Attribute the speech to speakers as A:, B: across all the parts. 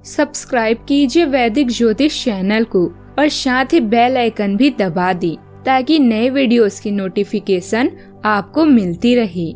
A: Subscribe कीजिए वैदिक ज्योतिष चैनल को और साथ ही बेल आइकन भी दबा दी ताकि नए वीडियोस की नोटिफिकेशन आपको मिलती रहे।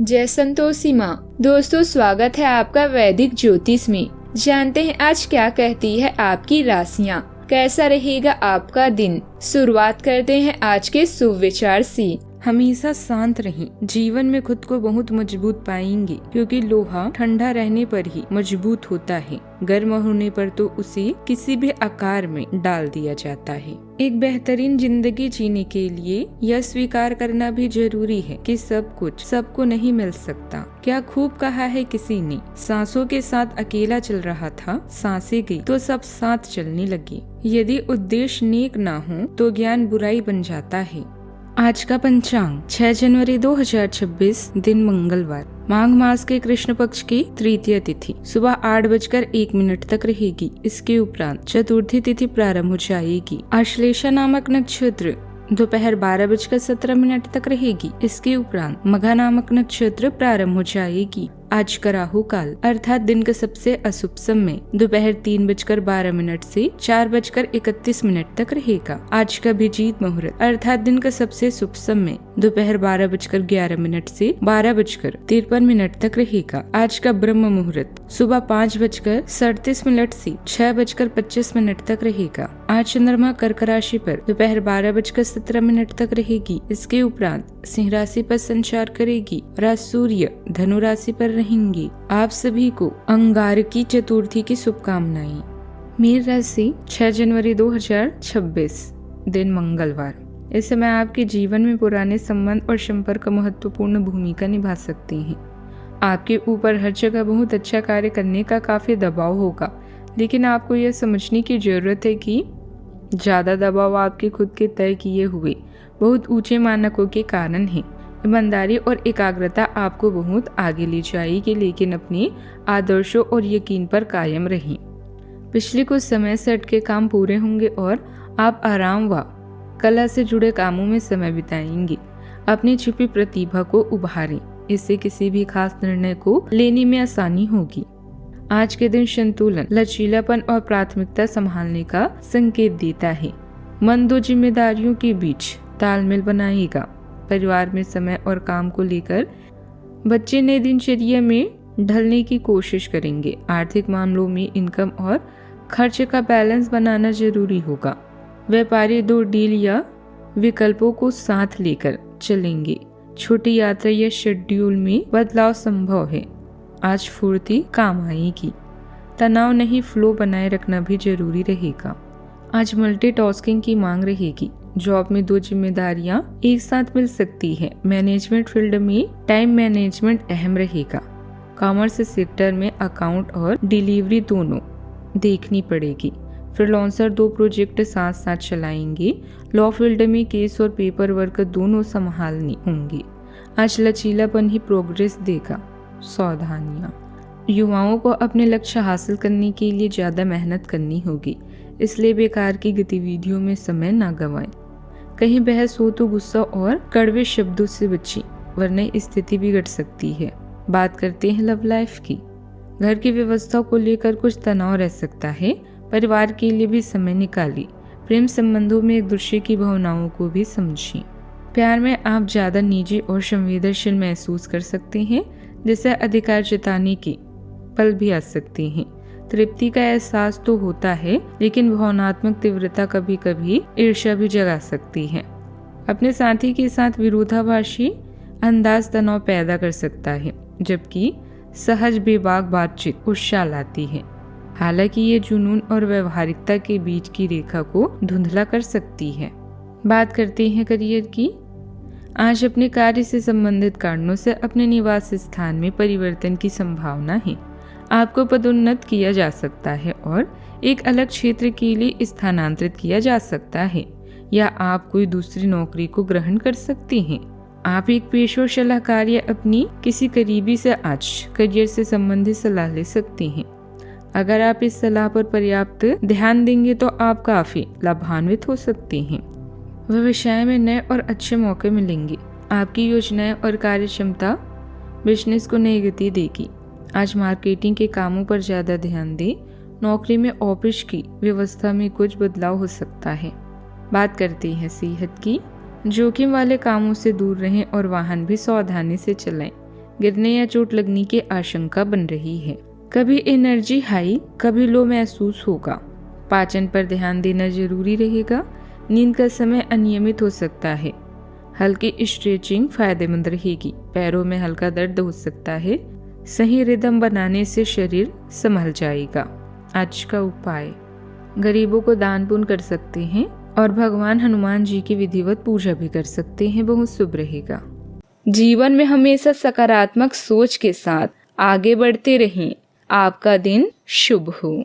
A: जय संतोषी माँ। दोस्तों, स्वागत है आपका वैदिक ज्योतिष में। जानते हैं आज क्या कहती है आपकी राशियाँ, कैसा रहेगा आपका दिन। शुरुआत करते हैं आज के शुभ विचार से।
B: हमेशा शांत रहें, जीवन में खुद को बहुत मजबूत पाएंगे क्योंकि लोहा ठंडा रहने पर ही मजबूत होता है, गर्म होने पर तो उसे किसी भी आकार में डाल दिया जाता है। एक बेहतरीन जिंदगी जीने के लिए यह स्वीकार करना भी जरूरी है कि सब कुछ सबको नहीं मिल सकता। क्या खूब कहा है किसी ने, सांसों के साथ अकेला चल रहा था, सांसें गई तो सब साथ चलने लगी। यदि उद्देश्य नेक ना हो तो ज्ञान बुराई बन जाता है। आज का पंचांग 6 जनवरी 2026, दिन मंगलवार, माघ मास के कृष्ण पक्ष की तृतीय तिथि सुबह 8:01 तक रहेगी। इसके उपरांत चतुर्थी तिथि प्रारंभ हो जाएगी। आश्लेषा नामक नक्षत्र दोपहर 12:17 तक रहेगी। इसके उपरांत मघा नामक नक्षत्र प्रारंभ हो जाएगी। आज का राहु काल अर्थात दिन का सबसे अशुभ समय दोपहर 3:12 से 4:31 तक रहेगा। आज का अभिजीत मुहूर्त अर्थात दिन का सबसे शुभ समय दोपहर 12:11 से 12:53 तक रहेगा। आज का ब्रह्म मुहूर्त सुबह 5:37 से 6:25 तक रहेगा। आज चंद्रमा कर्क राशि पर दोपहर 12:17 तक रहेगी। इसके उपरांत सिंह राशि पर संचार करेगी और आज सूर्य धनु राशि पर रहेंगे। आप सभी को अंगारकी चतुर्थी की शुभकामनाएं। मीन राशि 6 जनवरी 2026, दिन मंगलवार। इस समय आपके जीवन में पुराने संबंध और संपर्क महत्वपूर्ण भूमिका निभा सकते हैं। आपके ऊपर हर जगह बहुत अच्छा कार्य करने का काफी दबाव होगा, लेकिन आपको यह समझने की जरूरत है कि ज्यादा दबाव आपके खुद के तय किए हुए बहुत ऊंचे मानकों के कारण है। ईमानदारी और एकाग्रता आपको बहुत आगे ले जाएगी, लेकिन अपने आदर्शों और यकीन पर कायम रहें। पिछले कुछ समय से अटके काम पूरे होंगे और आप आराम व कला से जुड़े कामों में समय बिताएंगे। अपनी छिपी प्रतिभा को उभारें, इससे किसी भी खास निर्णय को लेने में आसानी होगी। आज के दिन संतुलन, लचीलापन और प्राथमिकता संभालने का संकेत देता है। मन दो जिम्मेदारियों के बीच तालमेल बनाएगा। परिवार में समय और काम को लेकर बच्चे नई दिनचर्या में ढलने की कोशिश करेंगे। आर्थिक मामलों में इनकम और खर्च का बैलेंस बनाना जरूरी होगा। व्यापारी 2 डील या विकल्पों को साथ लेकर चलेंगे। छोटी यात्रा या शेड्यूल में बदलाव संभव है। आज फुर्ती काम आएगी। तनाव नहीं, फ्लो बनाए रखना भी जरूरी रहेगा। आज मल्टीटास्किंग की मांग रहेगी। जॉब में 2 जिम्मेदारियां एक साथ मिल सकती है। मैनेजमेंट फील्ड में टाइम मैनेजमेंट अहम रहेगा। कॉमर्स सेक्टर में अकाउंट और डिलीवरी दोनों देखनी पड़ेगी। फ्रीलांसर 2 प्रोजेक्ट साथ साथ चलाएंगे। लॉ फील्ड में केस और पेपर वर्क दोनों संभालने होंगे। आज लचीलापन ही प्रोग्रेस देगा। सावधानियां, युवाओं को अपने लक्ष्य हासिल करने के लिए ज्यादा मेहनत करनी होगी, इसलिए बेकार की गतिविधियों में समय ना गंवाएं। कहीं बहस हो तो गुस्सा और कड़वे शब्दों से बचें, वरना स्थिति बिगड़ सकती है। बात करते हैं लव लाइफ की। घर की व्यवस्था को लेकर कुछ तनाव रह सकता है। परिवार के लिए भी समय निकालिए। प्रेम संबंधों में एक दूसरे की भावनाओं को भी समझें। प्यार में आप ज्यादा निजी और संवेदनशील महसूस कर सकते हैं, जिससे अधिकार जताने के पल भी आ सकते हैं। तृप्ति का एहसास तो होता है, लेकिन भावनात्मक तीव्रता कभी कभी ईर्ष्या भी जगा सकती है। अपने साथी के साथ विरोधाभासी अंदाज तनाव पैदा कर सकता है, जबकि सहज बेबाक बातचीत उत्साह लाती है। हालांकि ये जुनून और व्यवहारिकता के बीच की रेखा को धुंधला कर सकती है। बात करते हैं करियर की। आज अपने कार्य से संबंधित कारणों से अपने निवास स्थान में परिवर्तन की संभावना है। आपको पदोन्नत किया जा सकता है और एक अलग क्षेत्र के लिए स्थानांतरित किया जा सकता है, या आप कोई दूसरी नौकरी को ग्रहण कर सकते हैं। आप एक पेशेवर सलाहकार या अपनी किसी करीबी से आज करियर से संबंधित सलाह ले सकते हैं। अगर आप इस सलाह पर पर्याप्त ध्यान देंगे तो आप काफी लाभान्वित हो सकते हैं। व्यवसाय में नए और अच्छे मौके मिलेंगे। आपकी योजनाएं और कार्य क्षमता बिजनेस को नई गति देगी। आज मार्केटिंग के कामों पर ज्यादा ध्यान दें नौकरी में ऑफिस की व्यवस्था में कुछ बदलाव हो सकता है। बात करते हैं सेहत की। जोखिम वाले कामों से दूर रहें और वाहन भी सावधानी से चलाएं। गिरने या चोट लगने की आशंका बन रही है। कभी एनर्जी हाई, कभी लो महसूस होगा। पाचन पर ध्यान देना जरूरी रहेगा। नींद का समय अनियमित हो सकता है। हल्की स्ट्रेचिंग फायदेमंद रहेगी। पैरों में हल्का दर्द हो सकता है। सही रिदम बनाने से शरीर संभल जाएगा। आज का उपाय, गरीबों को दान पुण्य कर सकते हैं और भगवान हनुमान जी की विधिवत पूजा भी कर सकते हैं, बहुत शुभ रहेगा।
A: जीवन में हमेशा सकारात्मक सोच के साथ आगे बढ़ते रहें। आपका दिन शुभ हो।